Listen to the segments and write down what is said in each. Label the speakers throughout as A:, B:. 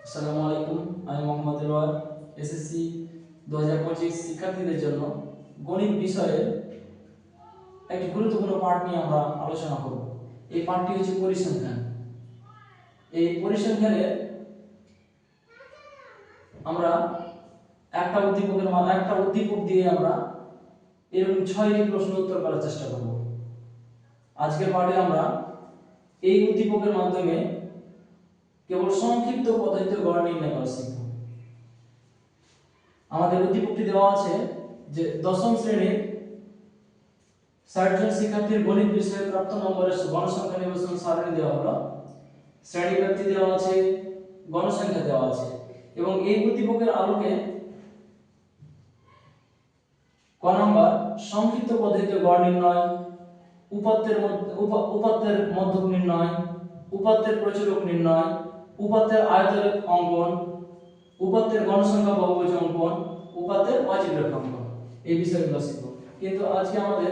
A: আসসালামু আলাইকুম, আমি মোহাম্মদ এলওয়ার। এসএসসি 2025 শিক্ষার্থীদের জন্য গণিত বিষয়ের একটি গুরুত্বপূর্ণ পাঠ নিয়ে আমরা আলোচনা করব। এই পাঠটি হচ্ছে পরিসংখ্যান। এই পরিসংখ্যানে আমরা একটা উদ্দীপক দিয়ে আমরা এরকম 6টি প্রশ্ন উত্তর করার চেষ্টা করব। আজকের পাঠে আমরা এই উদ্দীপকের মাধ্যমে কেবল সংক্ষিপ্ত পদ্ধতিতে গড় নির্ণয় করা শিখব। আমাদের উদ্দীপকটি দেওয়া আছে যে দশম শ্রেণীর 60 জন শিক্ষার্থীর গণিত বিষয়ে প্রাপ্ত নম্বরের গণসংখ্যা নির্বাচন সারণী দেওয়া হলো, শ্রেণী ব্যক্তি দেওয়া আছে, গণসংখ্যা দেওয়া আছে এবং এই উদ্দীপকের আলোকে ক নাম্বার সংক্ষিপ্ত পদ্ধতিতে গড় নির্ণয়, উপাত্তের মধ্যক নির্ণয়, উপাত্তের প্রচুরক নির্ণয়, উপাত্তের আয়তরেখ অঙ্কন, উপাত্তের গণসংখ্যা বহুভুজ অঙ্কন, উপাত্তের অজীব রেখা অঙ্কন, এই বিষয়গুলো শিখব। কিন্তু আজকে আমাদের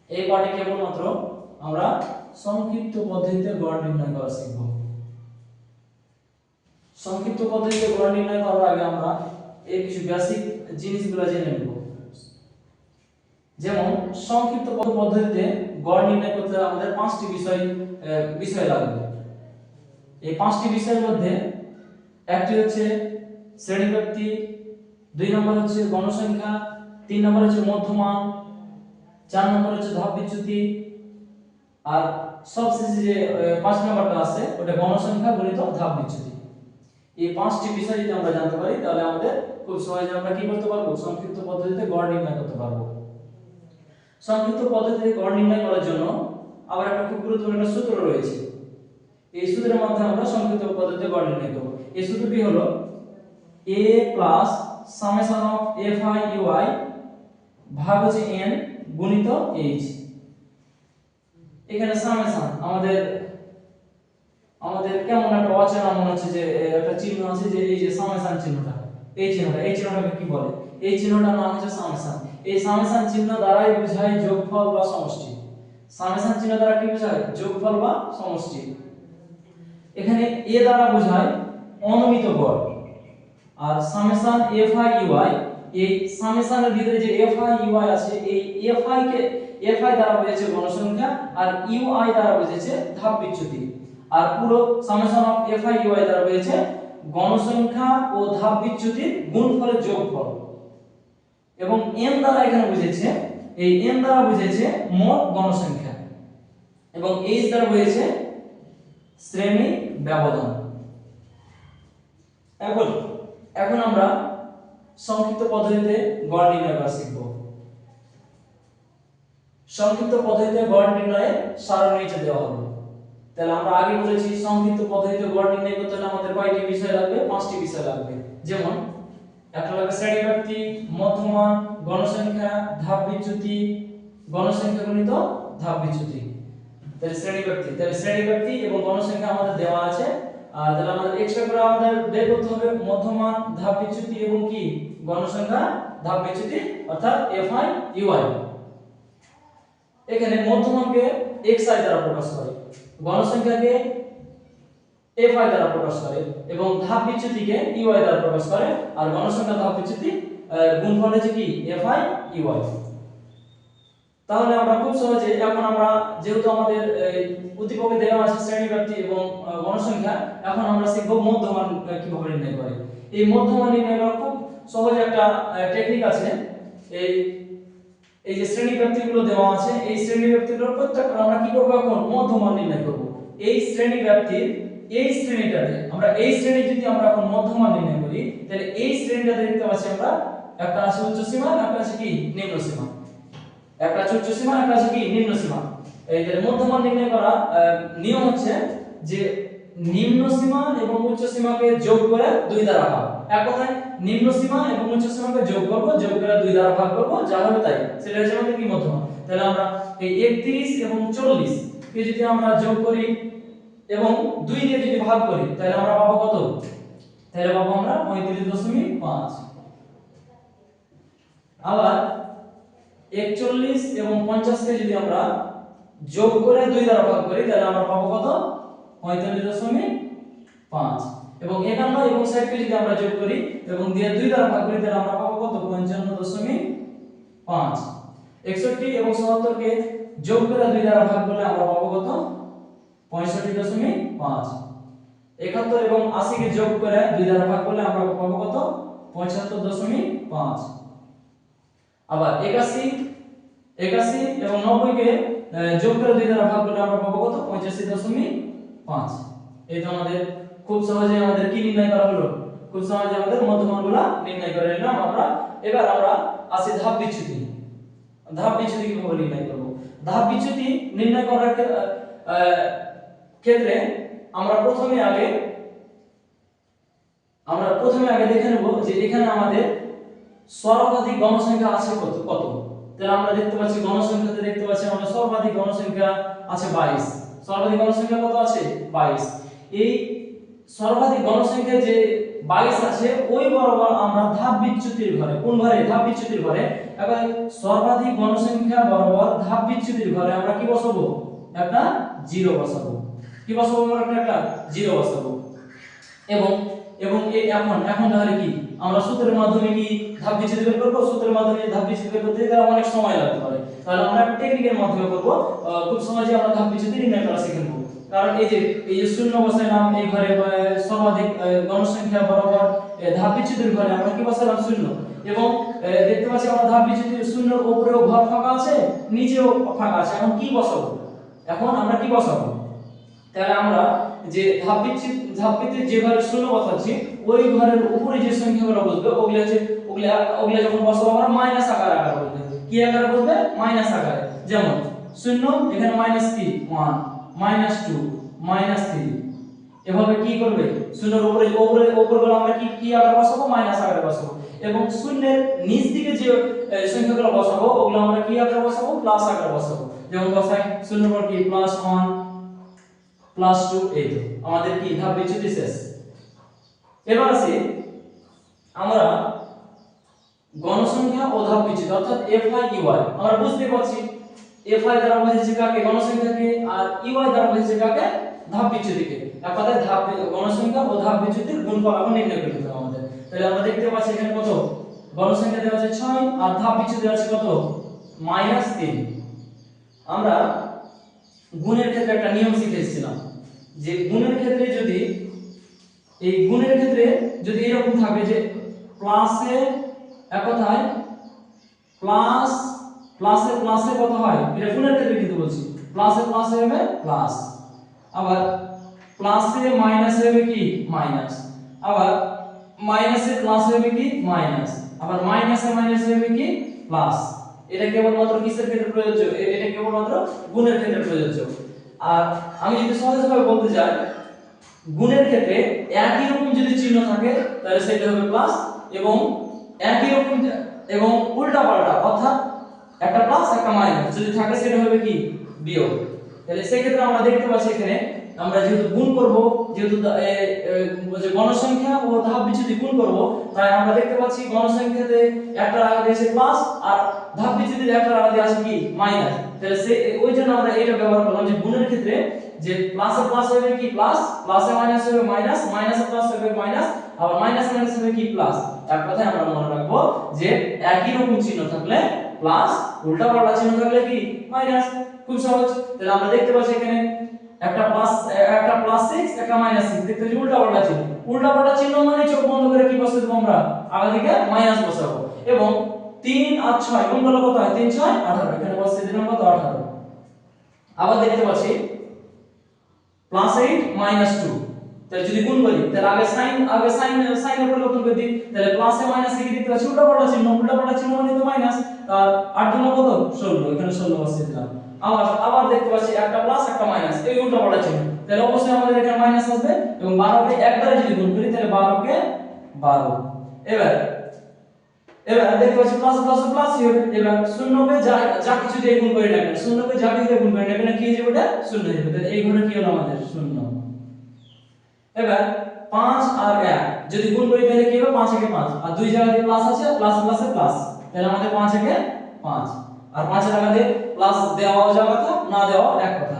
A: এই পাঠে কেবলমাত্র আমরা সংক্ষিপ্ত পদ্ধতিতে গড় নির্ণয় করা শিখব। সংক্ষিপ্ত পদ্ধতিতে গড় নির্ণয় করার আগে আমরা এই কিছু বেসিক জিনিসগুলো জেনে নেব। যেমন সংক্ষিপ্ত পদ্ধতিতে গড় নির্ণয় করতে আমাদের 5টি বিষয় লাগবে। এই 5টি বিষয়ের মধ্যে একটি হচ্ছে শ্রেণী ব্যক্তি, 2 নম্বর হচ্ছে গণসংখ্যা, 3 নম্বর হচ্ছে মধ্যমান, 4 নম্বর হচ্ছে ধাপ বিচ্যুতি, আর সবশেষে যে 5 নম্বরটা আছে ওটা গণসংখ্যা গণিত ধাপ বিচ্যুতি। এই 5টি বিষয় যদি আমরা জানতে পারি তাহলে আমাদের খুব সহজে আমরা কি করতে পারবো, সংক্ষিপ্ত পদ্ধতিতে গড় নির্ণয় করতে পারবো। সংক্ষিপ্ত পদ্ধতিতে গড় নির্ণয় করার জন্য আবার একটা খুব গুরুত্বপূর্ণ একটা সূত্র রয়েছে। এই সূত্রের মাধ্যমে আমরা সংক্ষিপ্ত পদ্ধতিতে গড় নির্ণয় করব। এই সূত্রটি হলো a plus summation of fi ui ভাগ হচ্ছে n গুণিত h। এখানে সামেশন আমাদের কেমন একটা অচেনা মনে হচ্ছে যে একটা চিহ্ন আছে, যে এই যে সামেশন চিহ্নটা, এই চিহ্নটাকে কি বলে? এই চিহ্নটার নাম হচ্ছে সামেশন। এই সামেশন চিহ্ন দ্বারাই বোঝায় যোগফল বা সমষ্টি। সামেশন চিহ্ন দ্বারা কি বোঝায়? যোগফল বা সমষ্টি। এখানে a দ্বারা বোঝায় অনুমিত গড়, আর সামেশন fi ui, এই সামেশনের ভিতরে যে fi ui আছে, এই fi দ্বারা বোঝাচ্ছে গণসংখ্যা আর ui দ্বারা বোঝাচ্ছে ধাপ বিচ্যুতি। আর পুরো সামেশন অফ fi ui দ্বারা বোঝাচ্ছে গণসংখ্যা ও ধাপ বিচ্যুতির গুণফলের যোগফল। এবং n দ্বারা এখানে বুঝেছে, এই n দ্বারা বুঝেছে মোট গণসংখ্যা, এবং h দ্বারা বুঝেছে শ্রেণী ব্যবধান। এখন আমরা সংক্ষিপ্ত পদ্ধতিতে গড় নির্ণয় করা শিখব। সংক্ষিপ্ত পদ্ধতিতে গড় নির্ণয়ের সারণী নিচে দেওয়া হলো। তাহলে আমরা আগে বলেছি সংক্ষিপ্ত পদ্ধতিতে গড় নির্ণয় করতে হলে আমাদের কয়টি বিষয় লাগবে? 5টি বিষয় লাগবে। যেমন একটা লাগবে শ্রেণী ব্যক্তি, মধ্যমান, গণসংখ্যা, ধাপ বিচ্যুতি, গণসংখ্যা গণিত ধাপ বিচ্যুতি। তাহলে শ্রেণী ব্যক্তি এবং গণসংখ্যা আমাদের দেওয়া আছে। আর তাহলে আমাদের এক্সট্রা করে আমাদের বের করতে হবে মধ্যমান, ধাপ বিচ্যুতি এবং কি গণসংখ্যা ধাপ বিচ্যুতি, অর্থাৎ fi ui। এখানে মধ্যমানকে xi দ্বারা প্রকাশ করে, গণসংখ্যাকে fi দ্বারা প্রকাশ করে এবং ধাপ বিচ্যুতিকে ui দ্বারা প্রকাশ করে। আর গণসংখ্যা ধাপ বিচ্যুতি গুণফল হচ্ছে কি fi ui। তাহলে আমরা খুব সহজে এখন আমরা যেহেতু আমাদের উদ্দীপকে দেওয়া আছে শ্রেণী ব্যক্তি এবং গণসংখ্যা, এখন আমরা শিখব মধ্যমান কিভাবে নির্ণয় করে। এই মধ্যমান নির্ণয় করার খুব সহজ একটা টেকনিক আছে। এই যে শ্রেণী ব্যক্তিগুলো দেওয়া আছে, এই শ্রেণী ব্যক্তিগুলোর প্রত্যেকটা আমরা কি করব? এখন মধ্যমান নির্ণয় করব। এই শ্রেণী ব্যক্তির এই শ্রেণীটাতে আমরা এই শ্রেণী যদি আমরা এখন মধ্যমান নির্ণয় করি, তাহলে এই শ্রেণীটাতে দেখতে পাচ্ছি আমরা একটা আছে উচ্চ সীমা, একটা আছে কি নিম্ন সীমা। একটা আছে উচ্চ সীমা, একটা আছে কি নিম্ন সীমা। এই যে মধ্যমান নির্ণয় করা নিয়ম হচ্ছে যে নিম্ন সীমা এবং উচ্চ সীমাকে যোগ করে 2 দ্বারা ভাগ। এক কথায় নিম্ন সীমা এবং উচ্চ সীমাকে যোগ করব, যোগ করে 2 দ্বারা ভাগ করব, যা হবে তাই। সেটা হচ্ছে আমাদের কি মধ্যমান। তাহলে আমরা এই 31 এবং 40 কে যদি আমরা যোগ করি এবং 2 দিয়ে যদি ভাগ করি, তাহলে আমরা পাবো কত? তাহলে পাবো আমরা 35.5। আবার 41 এবং 50 কে যদি আমরা যোগ করে 2 দ্বারা ভাগ করি, তাহলে আমরা পাবো কত? 45.5। এবং 51 এবং 60 কে যদি আমরা যোগ করি এবং দিয়ে 2 দ্বারা ভাগ করি তাহলে আমরা পাবো কত 55.5। 61 এবং 77 কে যোগ করে 2 দ্বারা ভাগ করলে আমরা পাবো কত 65.5। 71 এবং 80 কে যোগ করে 2 দ্বারা ভাগ করলে আমরা পাবো কত 75.5। আবার 81 এবং 90 কে যোগ করে 2 দ্বারা ভাগ করলে আমরা পাবো কত 85.5। এই তো আমাদের খুব সহজে আমাদের কি নির্ণয় করা হলো, খুব সহজে আমাদের মধ্যমানগুলো নির্ণয় করে নিলাম আমরা। এবার আমরা আসি ধাপ বিচ্যুতি। ধাপ বিচ্যুতি কিভাবে নির্ণয় করব? ধাপ বিচ্যুতি নির্ণয় করার ক্ষেত্রে আমরা প্রথমে আগে দেখে নেব যে এখানে আমাদের সর্বাধিক গণসংখ্যা আছে কত। তাহলে আমরা দেখতে পাচ্ছি গণসংখ্যাতে দেখতে পাচ্ছি আমরা সর্বাধিক গণসংখ্যা আছে 22। সর্বাধিক গণসংখ্যা কত আছে 22। এই সর্বাধিক গণসংখ্যা যে 22 আছে ওই বরাবর আমরা ধাপ বিচ্যুতির ঘরে, কোন ঘরে ধাপ বিচ্যুতির ঘরে, এবার সর্বাধিক গণসংখ্যা বরাবর ধাপ বিচ্যুতির ঘরে আমরা কি বসাবো একটা 0 বসাবো। কি বসাবো আমরা একটা 0 বসাবো। এবং এখন তাহলে কি আমরা সূত্রের মাধ্যমে কি ধাপ বিচ্যুতি বের করব? সূত্রের মাধ্যমে ধাপ বিচ্যুতি বের করতে গেলে অনেক সময় লাগতে পারে, তাহলে আমরা টেকনিকের মাধ্যমে করব। খুব সহজে আমরা ধাপ বিচ্যুতি নির্ণয় করা শিখে নেব। কারণ এই যে শূন্য বসাইলাম এই ঘরে সর্বাধিক গণসংখ্যা বরাবর ধাপ বিচ্যুতির ঘরে আমরা কি বসালাম 0। এবং দেখতে পাচ্ছি আমরা ধাপ বিচ্যুতির শূন্যের উপরেও ঘর ফাঁকা আছে, নিচেও ফাঁকা আছে। এখন কি বসাবো? তাহলে আমরা যে ধাপ বিচ্যুতির যে ঘরে শূন্য বসাচ্ছি ওই ঘরের উপরে যে সংখ্যাগুলো বসবে ওগুলা যখন বসাবো আমরা মাইনাস আকারে বসবে। কি আকারে বসবে? মাইনাস আকারে। যেমন 0 এখানে মাইনাস কি 1, -2, -3। এভাবে কি করবে? শূন্যের উপরগুলো আমরা কি আকারে বসাবো? মাইনাস আকারে বসাবো। এবং শূন্যের নিচ দিকে যে সংখ্যাগুলো বসাবো ওগুলো আমরা কি আকারে বসাবো? প্লাস আকারে বসাবো। যেমন বসাই 0 পর কি +1 +2। এই তো আমাদের কি ধাপ বিচ্যুতি শেষ। এবার আসি আমরা গণসংখ্যা ও ধাপ বিচ্যুতি অর্থাৎ FI/EY। আমরা বুঝতে পারছি FI দ্বারা বোঝাচ্ছে কাকে? গণসংখ্যাকে, আর EY দ্বারা বোঝাচ্ছে কাকে? ধাপ বিচ্যুতিকে। এক কথায় ধাপ গণসংখ্যা ও ধাপ বিচ্যুতির গুণফল এখন নির্ণয় করতে হবে আমাদের। তাহলে আমরা দেখতে পাচ্ছি এখানে কত গণসংখ্যা দেওয়া আছে 6 আর ধাপ বিচ্যুতি আছে কত -3। আমরা গুণের ক্ষেত্রে একটা নিয়ম শিখেছিলাম যে গুণের ক্ষেত্রে যদি এরকম থাকে যে প্লাসে এক কথায় প্লাসে কত হয়, এটা গুণের ক্ষেত্রে কিন্তু বলছি, প্লাসে হবে প্লাস, আবার প্লাসে মাইনাসে হবে কি মাইনাস, আবার মাইনাসে প্লাসে হবে কি মাইনাস, আবার মাইনাসে হবে কি প্লাস। এটা কেবলমাত্র কিসের ক্ষেত্রে প্রযোজ্য? এটা কেবলমাত্র গুণের ক্ষেত্রে প্রযোজ্য। আর আমি যদি সহজভাবে বলতে চাই গুণের ক্ষেত্রে একই রকম যদি চিহ্ন থাকে তাহলে সেটা হবে প্লাস, এবং একই রকম এবং উল্টা পাল্টা অর্থাৎ একটা প্লাস একটা মাইনাস যদি থাকে সেটা হবে কি বিয়োগ। তাহলে সেই ক্ষেত্রে আমরা দেখতে পাচ্ছি এখানে আমরা যেহেতু গুণ করব, যেহেতু গণসংখ্যা ও ধাপ বিচ্যুতি গুণ করব, তাই আমরা দেখতে পাচ্ছি গণসংখ্যাতে একটা আগে আছে প্লাস আর ধাপ বিচ্যুতিতে একটা আগে আছে কি মাইনাস। তাহলে ওই জন্য আমরা এটা ব্যবহার করলাম যে গুণের ক্ষেত্রে যে প্লাসে প্লাস হবে কি প্লাস, প্লাসে মাইনাস হবে মাইনাস, মাইনাসে প্লাস হবে মাইনাস, আবার মাইনাস হবে কি প্লাস। এক কথায় আমরা মনে রাখবো যে একই রকম চিহ্ন থাকলে প্লাস, উল্টা পাল্টা চিহ্ন থাকলে কি মাইনাস। খুব সহজ। তাহলে আমরা দেখতে পাচ্ছি এখানে একটা প্লাস 6 একটা -6, দেখতে পাচ্ছি উল্টা পাল্টা চিহ্ন। উল্টা পাল্টা চিহ্ন মানে চোখ বন্ধ করে কি বসাবো আমরা আগে দিকে মাইনাস বসাবো। এবং 3 আর 6 গুণ করলে কত হয়? 3 6 18, এখানে বসিয়ে দিলাম কত 18। আবার দেখতে পাচ্ছি +8 -2, তাহলে যদি গুণ করি তাহলে আগে সাইনের পরিবর্তন করে দিই, তাহলে প্লাসে মাইনাসে কি দেখতে পাচ্ছি উল্টা পাল্টা চিহ্ন মানে তো মাইনাস, আর 8 গুণ কত 16, এখানে 16 বসিয়ে দিলাম। আবার দেখতে পাচ্ছি একটা প্লাস একটা মাইনাস, এই উল্টা পাল্টা চিহ্ন, তাহলে অবশ্যই আমাদের এখানে মাইনাস আসবে। এবং 12 কে 1 দ্বারা যদি গুণ করি তাহলে 12 কে 12। এবার দেখতে পাচ্ছি প্লাস প্লাসই হবে। এবার 0 কে যা কিছু দিয়ে গুণ করি না কেন, 0 কে যা কিছু দিয়ে গুণ করি না কেন কি হয়ে যাবে? ওটা 0 হয়ে যাবে। তাহলে এই ঘরে কি হলো আমাদের 0। এবার 5 আর 1 যদি গুণ করি তাহলে কি হবে? 5 একে 5, আর দুই জায়গায় প্লাস আছে, প্লাস প্লাসে প্লাস, তাহলে আমাদের 5 একে 5, আর 5 এর আগে প্লাস দেওয়া যাবে কথা না দেওয়া এক কথা।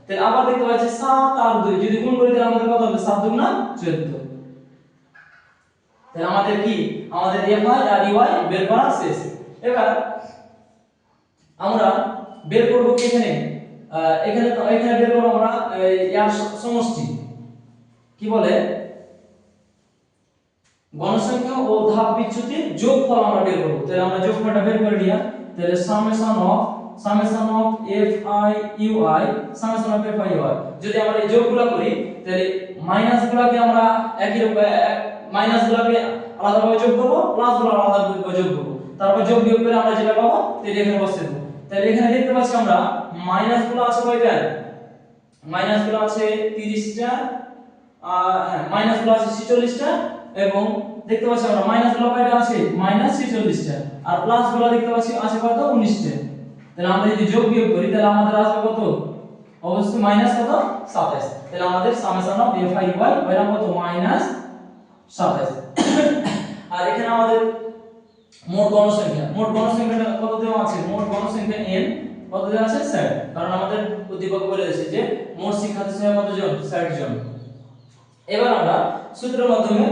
A: তাহলে আবার দেখতে পাচ্ছি 7 আর 2 যদি গুণ করি তাহলে আমাদের কত হবে? 7 2 না 14। তাহলে আমাদের কি আমাদের fi আর ey বের করা শেষ। এবার আমরা বের করব কি এখানে এখানে বের করব আমরা এর সমষ্টি কি বলে গণসংখ্যা ও ধাপ বিচ্যুতির যোগফল আমরা বের করব। তাহলে আমরা যোগফলটা বের করে নিয়া তাহলে summation of fi ui summation of fi ui যদি আমরা এই যোগগুলো করি তাহলে মাইনাসগুলোকে আমরা একই মাইনাসগুলোকে আলাদাভাবে যোগ করব, প্লাসগুলো আলাদাভাবে যোগ করব, তারপর যোগ বিয়োগ করে আমরা যেটা পাবো সেটা এখানে বসিয়ে দেব। তাহলে এখানে দেখতে পাচ্ছি আমরা মাইনাসগুলো আছে কয়টা, মাইনাসগুলো আছে 30টা, হ্যাঁ মাইনাসগুলো আছে 46টা, এবং দেখতে পাচ্ছি আমরা মাইনাসগুলো কয়টা আছে -46টা, আর প্লাসগুলো দেখতে পাচ্ছি আছে কত 19টা। তাহলে আমরা যদি যোগ বিয়োগ করি তাহলে আমাদের আসবে কত, অবশ্যই মাইনাস কত 27। তাহলে আমাদের সামেশন অফ fi ui এর কত -27। আর এখানে আমাদের মোট গণসংখ্যাটা কত দেওয়া আছে, মোট গণসংখ্যা n কত দেওয়া আছে 60, কারণ আমাদের উদ্দীপক বলে দিয়েছে যে মোট শিক্ষার্থী সংখ্যা কতজন 60 জন। এবার আমরা সূত্রের মাধ্যমে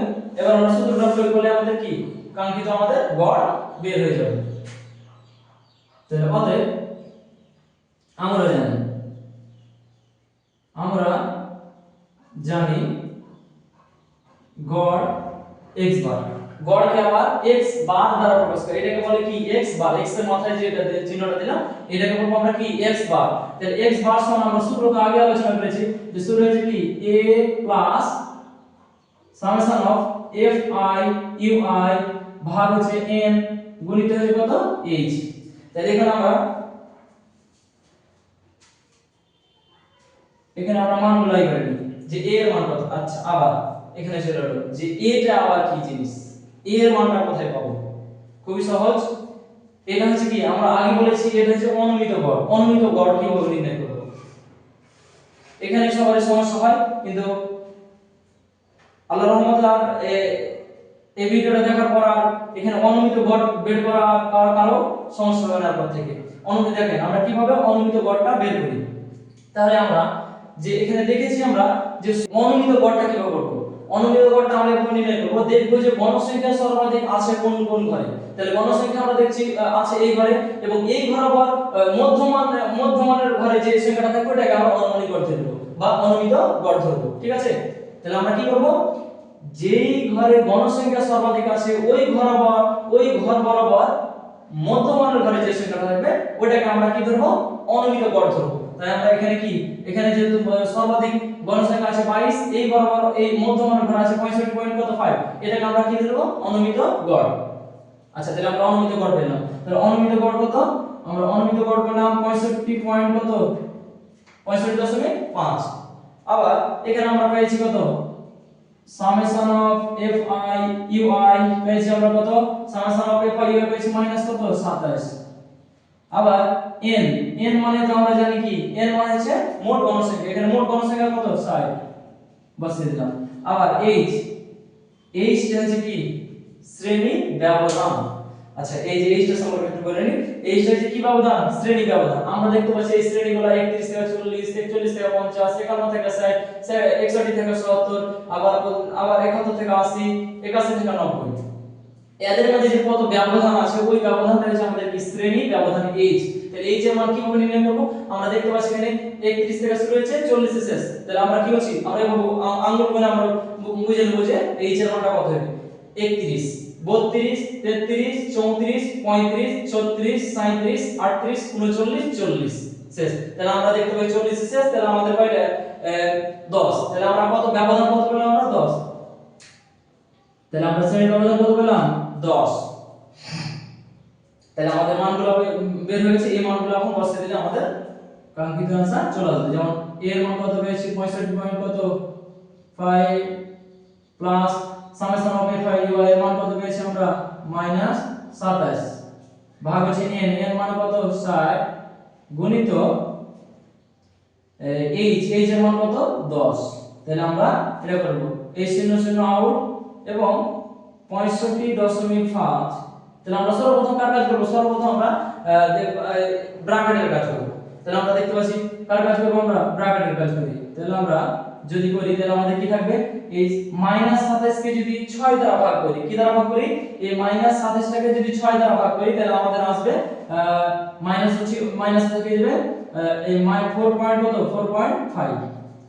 A: সূত্রটা প্রয়োগ করলে আমাদের কি কাঙ্ক্ষিত আমাদের গড় বের হয়ে যাবে। তাহলে অতএব আমরা জানি গড় x বার, গড়কে আবার x বার দ্বারা প্রকাশ করে, এটাকে বলে কি x বার, x এর মাথায় যে এটা চিহ্নটা দিলাম এটাকে বলবো আমরা কি x বার। তাহলে x বার সমান আমরা সূত্রটা আগে আলোচনা করেছি যে সূত্র হচ্ছে কি a plus summation of fi ui ভাগ হচ্ছে n গুণিত হচ্ছে কত h। তাহলে এখানে আমরা মানগুলো আই করে নিই যে a এর মান কত। আচ্ছা আবার এখানে চলে এলো যে এটা আবার কি জিনিস, a এর মানটা কোথায় পাবো, খুবই সহজ। এটা হচ্ছে কি আমরা আগে বলেছি এটা হচ্ছে অনুমিত গড়, অনুমিত গড় কিভাবে নির্ণয় করব, এখানে সবার সমস্যা হয়, কিন্তু আল্লাহর রহমতে আর এই ভিডিওটা দেখার পর আর এখানে অনুমিত গড় বের করা কারো সমস্যা হবে না। পর থেকে অনুমিত দেখেন আমরা কিভাবে অনুমিত গড়টা বের করি। তাহলে আমরা যে এখানে দেখেছি আমরা যে অনুমিত গড়টা কিভাবে করব, অনুমিত গড়টা আমরা এভাবে নির্ণয় করব, দেখব যে গণসংখ্যা সর্বাধিক আছে কোন কোন ঘরে। তাহলে গণসংখ্যা আমরা দেখছি আছে এই ঘরে, এবং এই ঘর আবার মধ্যমানের ঘরে যে সংখ্যাটা থাকবে ওটাকে আমরা অনুমানিক গড় ধরব বা অনুমিত গড় ধরব। ঠিক আছে, তাহলে আমরা কি করব, যেই ঘরে গণসংখ্যা সর্বাধিক আছে ওই ঘর বরাবর মধ্যমানের ঘরে যে সংখ্যাটা থাকবে ওটাকে আমরা কি ধরব, অনুমিত গড় ধরব। তাই আমরা এখানে যেহেতু সর্বাধিক গণসংখ্যা আছে 22, এই বরাবর এই মধ্যমানের ঘর আছে 65.5, এটাকে আমরা কি ধরব, অনুমিত গড়। আচ্ছা তাহলে আমরা অনুমিত গড় পেলাম। তাহলে অনুমিত গড় কত, আমরা অনুমিত গড় পেলাম 65.5। আবার এখানে আমরা পেয়েছি কত, সামেশন অফ fi ui পেয়েছি আমরা কত, সামেশন অফ fi ui পেয়েছি মাইনাস কত 27। আবার n মানে তো আমরা জানি কি n মানে হচ্ছে মোট গণসংখ্যা, এখানে মোট গণসংখ্যা কত 60 বসিয়ে দিলাম। আবার h টা হচ্ছে কি শ্রেণী ব্যবধান। আচ্ছা এই যে h টা সম্পর্কে একটু বলে নিই, h টা হচ্ছে কি ব্যবধান, শ্রেণী ব্যবধান। আমরা দেখতে পাচ্ছি এই শ্রেণীগুলো 31 থেকে 40, 41 থেকে 50, 51 থেকে 60, 61 থেকে 70, আবার 71 থেকে 80, 81 থেকে 90। এদের মধ্যে যে কত ব্যবধান আছে ওই ব্যবধানটা হচ্ছে আমাদের কি শ্রেণী ব্যবধান h। তাহলে h এর মান কিভাবে নির্ণয় করব, আমরা দেখতে পাচ্ছি এখানে 31 থেকে শুরু হচ্ছে 40 এ শেষ। তাহলে আমরা কি করছি, আমরা আঙ্গুল করে আমরা বুঝে নেব যে h এর মানটা কত হবে। 31 32 33 34 35 36 37 38 39 40 শেষ। তাহলে আমরা দেখতে পাই 40 এ শেষ, তাহলে আমাদের কয়টা 10। তাহলে আমরা কত ব্যবধান কত পেলাম, আমরা 10। তাহলে আমরা শ্রেণী ব্যবধান কত পেলাম 10। তাহলে আমাদের মানগুলো বের হয়ে গেছে, এই মানগুলো এখন বসিয়ে দিলে আমাদের কাঙ্ক্ষিত आंसर চলে আসবে। যেমন a এর মান কত পেয়েছি 65.5 plus summation of fi ui এর মান কত পেয়েছি আমরা -27 ভাগ হচ্ছে n এর মান কত 60 গুণিত h এর মান কত 10। তাহলে আমরা এটা করব এই 0 আউট এবং 65.5। তাহলে আমরা সর্বপ্রথম কার কাজ করব, সর্বপ্রথম আমরা ব্র্যাকেটের কাজ করব। তাহলে আমরা দেখতে পাচ্ছি কার কাজ করব, আমরা ব্র্যাকেটের কাজ করি। তাহলে আমরা যদি করি তাহলে আমাদের কি থাকবে, এই -27 কে যদি 6 6 দ্বারা ভাগ করি, কি দ্বারা ভাগ করি, এই -27 টাকে যদি 6 দ্বারা ভাগ করি তাহলে আমাদের আসবে মাইনাস থেকে দিবে এই 4 কত 4.5।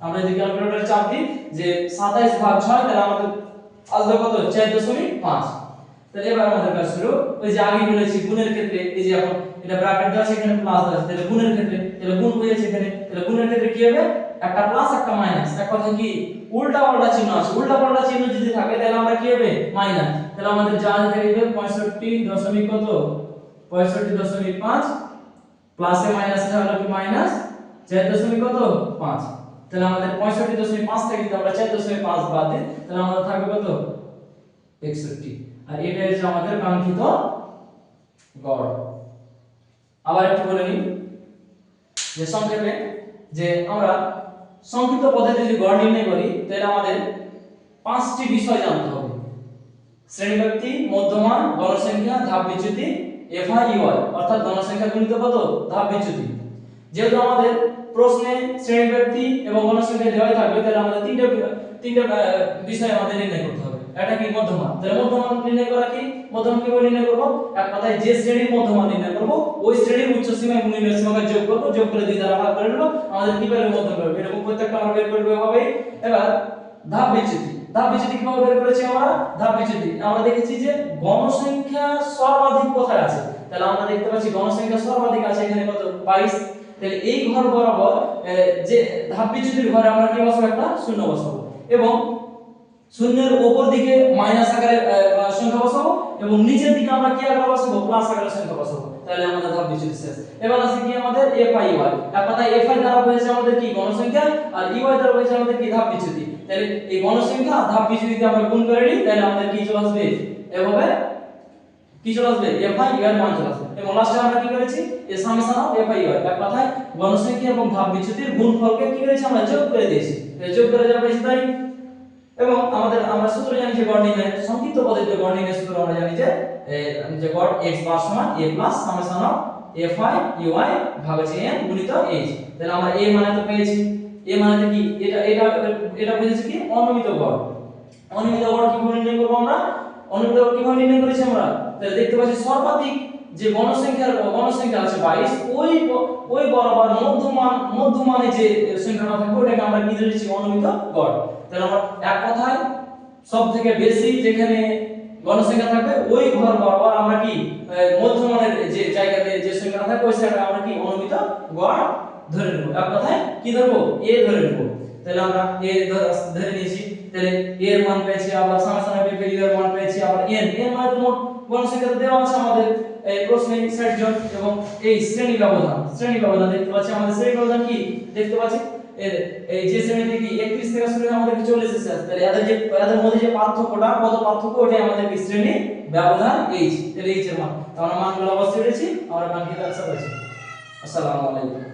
A: আমরা যদি ক্যালকুলেটরে চাপ দিই যে 27 ভাগ 6 তাহলে আমাদের আসবে কত 4.5। তাহলে এবার আমাদের কাজ শুরু, ওই যে আগে বলেছি গুণের ক্ষেত্রে এই যে এখন এটা ব্র্যাকেট দেওয়া আছে এখানে প্লাস আছে, তাহলে গুণের ক্ষেত্রে তাহলে গুণ হয়েছে এখানে, তাহলে গুণের ক্ষেত্রে কি হবে একটা প্লাস একটা মাইনাস, এক কথা কি উল্টা পাল্টা চিহ্ন আছে, উল্টা পাল্টা চিহ্ন যদি থাকে তাহলে আমরা কি হবে মাইনাস, তাহলে আমাদের যা থাকবে 65 দশমিক কত 65.5 প্লাসে মাইনাসে হলো কি মাইনাস 4 কত 5, তাহলে আমাদের 65.5 থেকে যদি আমরা 4.5 বাদ দিই তাহলে আমাদের থাকবে কত 61। আর এটা হচ্ছে আমাদের কাঙ্ক্ষিত গড়। আবার একটু বলে নিই যে সংক্ষেপে যে আমরা সংক্ষিপ্ত পদ্ধতিতে যদি গড় নির্ণয় করি তাহলে আমাদের 5টি বিষয় জানতে হবে: শ্রেণীব্যক্তি, মধ্যমান, গণসংখ্যা, ধাপ বিচ্যুতি, এফআই ইউআই অর্থাৎ গণসংখ্যা গুণিত কত ধাপ বিচ্যুতি। যেহেতু আমাদের প্রশ্নে শ্রেণীব্যক্তি এবং গণসংখ্যা দেওয়াই থাকবে তাহলে আমাদের তিনটা বিষয় আমাদের নির্ণয় করতে হবে। এটা কি মধ্যমান, তাহলে মধ্যমান নির্ণয় করা কি, মধ্যমান কিভাবে নির্ণয় করব, এক কথায় যে শ্রেণীর মধ্যমান নির্ণয় করব ওই শ্রেণীর উচ্চ সীমা এবং নিম্ন সীমাকে যোগ করব, যোগ করে 2 দ্বারা ভাগ করে নেব, আমাদের কি পেল মধ্যমান পাবো। এরকম প্রত্যেকটা আমরা বের করব এভাবে। এবার ধাপ বিচ্যুতি, ধাপ বিচ্যুতি কিভাবে বের করেছি আমরা, ধাপ বিচ্যুতি আমরা দেখেছি যে গণসংখ্যা সর্বাধিক কোথায় আছে, তাহলে আমরা দেখতে পাচ্ছি গণসংখ্যা সর্বাধিক আছে এখানে কত 22, তাহলে এই ঘর বরাবর যে ধাপ বিচ্যুতির ঘরে আমরা কি বসাবো একটা শূন্য বসাবো এবং শূন্যের উপর দিকে মাইনাস আকারে সংখ্যা বসাবো এবং নিচের দিকে আমরা কি আকারে বসাবো প্লাস আকারে সংখ্যা বসাবো, তাহলে আমাদের ধাপ বিচ্যুতি শেষ। এবার আছে কি আমাদের এফআই ইউআই, এক কথায় এফআই দ্বারা হয়েছে আমাদের কি গণসংখ্যা আর ইউআই দ্বারা হয়েছে আমাদের কি ধাপ বিচ্যুতি। তাহলে এই গণসংখ্যা আর ধাপ বিচ্যুতিতে আমরা গুণ করে নিই তাহলে আমাদের কি চলে আসবে এভাবে কি চলে আসবে এফআই ইউআই মান চলে আসবে। এবং লাস্টে আমরা কি করেছি এই সামেশন অফ এফআই ইউআই, এক কথায় গণসংখ্যা এবং ধাপ বিচ্যুতির গুণফলকে কি করেছি আমরা যোগ করে দিয়েছি, যোগ করে যা পেয়েছি তাই। এবং আমরা সূত্র জানি যে গড় নির্ণয়ের সংক্ষিপ্ত পদ্ধতিতে গড় নির্ণয়ের সূত্র আমরা জানি যে গড় x বার সমান a plus summation of fi ui ভাগ হচ্ছে n গুণিত h। তাহলে আমরা a মানে তো পেয়েছি, a মানে কি এটা বুঝেছি কি অনিয়মিত গড়। অনিয়মিত গড় কিভাবে নির্ণয় করব আমরা, অনিয়মিত গড় কিভাবে নির্ণয় করেছি আমরা, তাহলে দেখতে পাচ্ছি সর্বাধিক যে গণসংখ্যা আছে 22 ওই বরাবর মধ্যমানে যে সংখ্যাটা থাকবে ওটাকে আমরা কি ধরেছি অনিয়মিত গড়। তাহলে আমরা এক কথায় সবথেকে বেশি যেখানে গণসংখ্যা থাকবে ওই ঘর বরাবর আমরা কি মধ্যমানের যে জায়গাতে যে সংখ্যাটা থাকবে ওই জায়গাটা আমরা কি অনিয়মিত গড় ধরে নেব, এক কথায় কি ধরবো a ধরে নেব। তাহলে আমরা a ধরে নিয়েছি, তাহলে a এর মান পেয়েছি, আবার সামেশন অফ এর মান পেয়েছি, আবার n মানে তো মোট গণসংখ্যা দেওয়া আছে আমাদের এই প্রশ্নে 60 জন। এবং এই শ্রেণী ব্যবধান দেখতে পাচ্ছি, আমাদের শ্রেণী ব্যবধান কি দেখতে পাচ্ছি এই যে শ্রেণীতে কি 31 থেকে শুরু হয়ে আমাদের কি 40 এসে আসে, তাহলে এদের মধ্যে যে পার্থক্যটা কত পার্থক্য ওটাই আমাদের কি শ্রেণী ব্যবধান h। তাহলে h এর মান আমরা মানগুলো অবশ্যই পেয়েছি, আমরা কাঙ্ক্ষিত আনসার পেয়েছি। আসসালামু আলাইকুম।